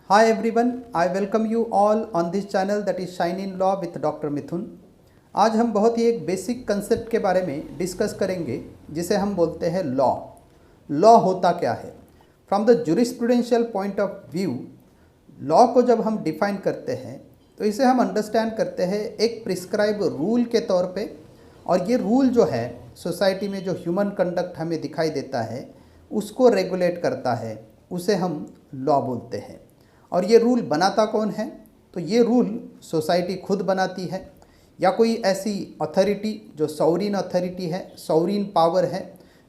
Hi everyone, I welcome you all on this channel that is Shine in Law with Dr. मिथुन। आज हम बहुत ही एक basic concept के बारे में डिस्कस करेंगे जिसे हम बोलते हैं लॉ। लॉ होता क्या है? From the jurisprudential point of view, law को जब हम डिफाइन करते हैं तो इसे हम अंडरस्टैंड करते हैं एक प्रिस्क्राइब रूल के तौर पे, और ये रूल जो है सोसाइटी में जो ह्यूमन कंडक्ट हमें दिखाई देता है उसको रेगुलेट करता है, उसे हम लॉ बोलते हैं। और ये रूल बनाता कौन है? तो ये रूल सोसाइटी खुद बनाती है या कोई ऐसी अथॉरिटी जो सॉवरिन अथॉरिटी है, सॉवरिन पावर है,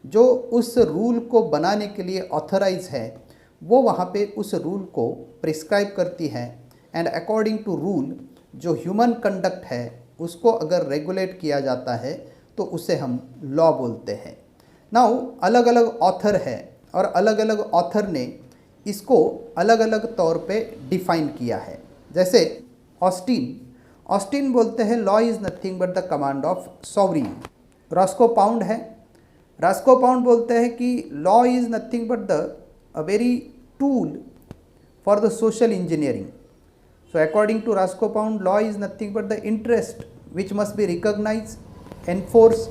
जो उस रूल को बनाने के लिए ऑथराइज है, वो वहाँ पे उस रूल को प्रिस्क्राइब करती है। एंड अकॉर्डिंग टू रूल जो ह्यूमन कंडक्ट है उसको अगर रेगुलेट किया जाता है तो उसे हम लॉ बोलते हैं। नाउ अलग अलग ऑथर है और अलग अलग ऑथर ने इसको अलग अलग तौर पे डिफाइन किया है। जैसे ऑस्टिन बोलते हैं law is nothing but the command of sovereign. Roscoe pound है, रॉस्को पाउंड बोलते हैं कि law is nothing but the very tool for the social engineering. So according to Roscoe Pound, law is nothing but the interest which must be recognized, enforced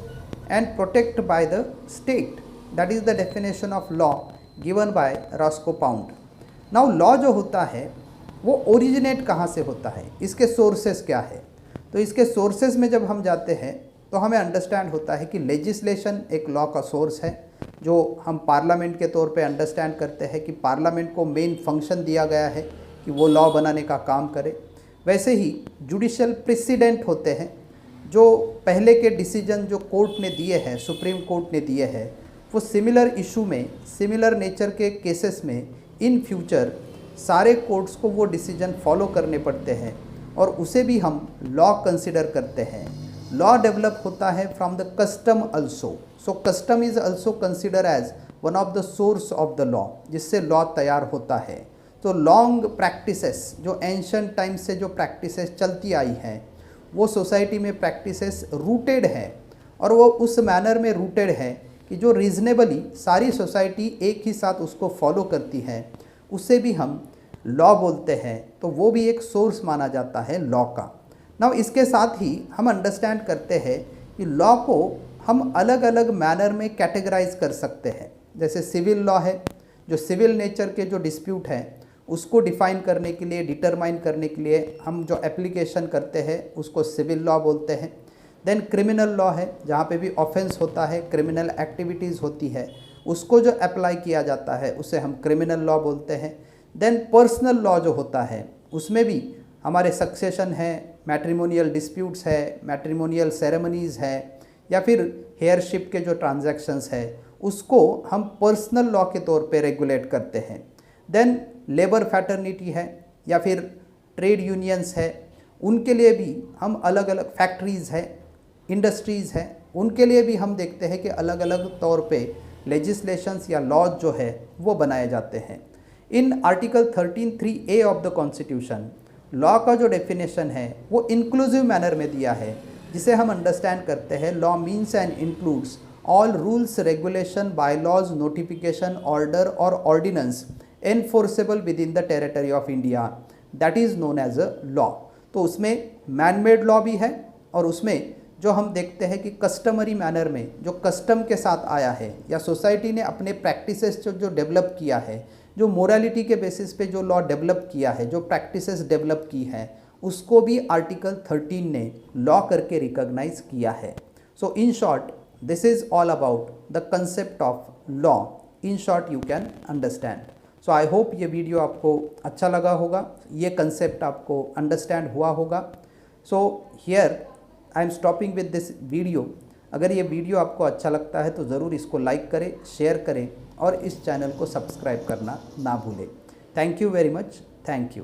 and protected by the state. That is the definition of law given by Roscoe Pound. Now law जो होता है वो originate कहाँ से होता है, इसके sources क्या है? तो इसके सोर्सेस में जब हम जाते हैं तो हमें अंडरस्टैंड होता है कि लेजिस्लेशन एक लॉ का सोर्स है, जो हम पार्लियामेंट के तौर पे अंडरस्टैंड करते हैं कि पार्लियामेंट को मेन फंक्शन दिया गया है कि वो लॉ बनाने का काम करे। वैसे ही जुडिशियल प्रेसिडेंट होते हैं, जो पहले के डिसीजन जो कोर्ट ने दिए हैं, सुप्रीम कोर्ट ने दिए हैं, वो सिमिलर इशू में, सिमिलर नेचर के केसेस में इन फ्यूचर सारे कोर्ट्स को वो डिसीजन फॉलो करने पड़ते हैं और उसे भी हम लॉ कंसिडर करते हैं। लॉ डेवलप होता है from the custom also. So custom is also consider as one of the source of the law, जिससे लॉ तैयार होता है। तो लॉन्ग प्रैक्टिसेस जो एंशंट टाइम से जो प्रैक्टिसेस चलती आई हैं, वो सोसाइटी में प्रैक्टिसेस रूटेड है, और वो उस मैनर में रूटेड है कि जो रीजनेबली सारी सोसाइटी एक ही साथ उसको फॉलो करती है, उसे भी हम लॉ बोलते हैं। तो वो भी एक सोर्स माना जाता है लॉ का। नाउ इसके साथ ही हम अंडरस्टैंड करते हैं कि लॉ को हम अलग अलग मैनर में कैटेगराइज कर सकते हैं। जैसे सिविल लॉ है, जो सिविल नेचर के जो डिस्प्यूट हैं उसको डिफ़ाइन करने के लिए, डिटरमाइन करने के लिए हम जो एप्लीकेशन करते हैं उसको सिविल लॉ बोलते हैं। देन क्रिमिनल लॉ है, जहाँ पे भी ऑफेंस होता है, क्रिमिनल एक्टिविटीज़ होती है, उसको जो अप्लाई किया जाता है उसे हम क्रिमिनल लॉ बोलते हैं। देन पर्सनल लॉ जो होता है उसमें भी हमारे सक्सेशन है, मैट्रिमोनियल डिस्प्यूट्स है, मैट्रिमोनियल सेरेमनीज़ है, या फिर हेयरशिप के जो ट्रांजैक्शंस है उसको हम पर्सनल लॉ के तौर पे रेगुलेट करते हैं। देन लेबर फैटर्निटी है या फिर ट्रेड यूनियंस है, उनके लिए भी हम अलग अलग, फैक्ट्रीज़ है, इंडस्ट्रीज़ है, उनके लिए भी हम देखते हैं कि अलग अलग तौर पे लेजिस्लेशंस या लॉज जो है वो बनाए जाते हैं। In article 13(3)(a) of the constitution law का जो डेफिनेशन है वो इंक्लूसिव मैनर में दिया है, जिसे हम अंडरस्टैंड करते हैं law means and includes all rules, regulation, bylaws, notification, order और ordinance enforceable within the territory of India, that is known as a law. तो उसमें मैन मेड लॉ भी है, और उसमें जो हम देखते हैं कि कस्टमरी मैनर में जो कस्टम के साथ आया है, या सोसाइटी ने अपने प्रैक्टिसेस जो डेवलप किया है, जो मोरालिटी के बेसिस पे जो लॉ डेवलप किया है, जो प्रैक्टिसेस डेवलप की है, उसको भी आर्टिकल 13 ने लॉ करके रिकॉग्नाइज किया है। So in short this is all about the concept of law. In short you can understand. So I hope ये वीडियो आपको अच्छा लगा होगा, ये कंसेप्ट आपको अंडरस्टैंड हुआ होगा। So here I am stopping with this video. अगर ये वीडियो आपको अच्छा लगता है तो ज़रूर इसको लाइक करें, शेयर करें और इस चैनल को सब्सक्राइब करना ना भूलें। Thank you very much. Thank you.